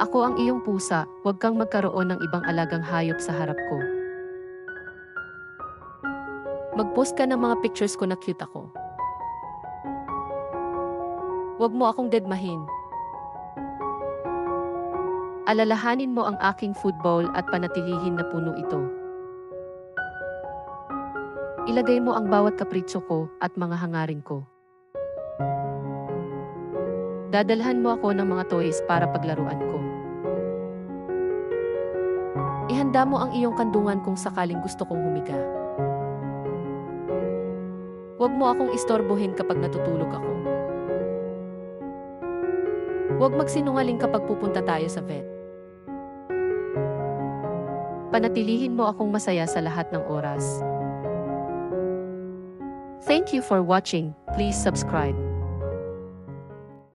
Ako ang iyong pusa, huwag kang magkaroon ng ibang alagang hayop sa harap ko. Mag-post ka ng mga pictures ko na cute ako. Huwag mo akong dedmahin. Alalahanin mo ang aking food bowl at panatilihin na puno ito. Ilagay mo ang bawat kapritso ko at mga hangarin ko. Dadalhan mo ako ng mga toys para paglaruan ko. Ihanda mo ang iyong kandungan kung sakaling gusto kong humiga. Huwag mo akong istorbohin kapag natutulog ako. Huwag magsinungaling kapag pupunta tayo sa vet. Panatilihin mo akong masaya sa lahat ng oras. Thank you for watching. Please subscribe.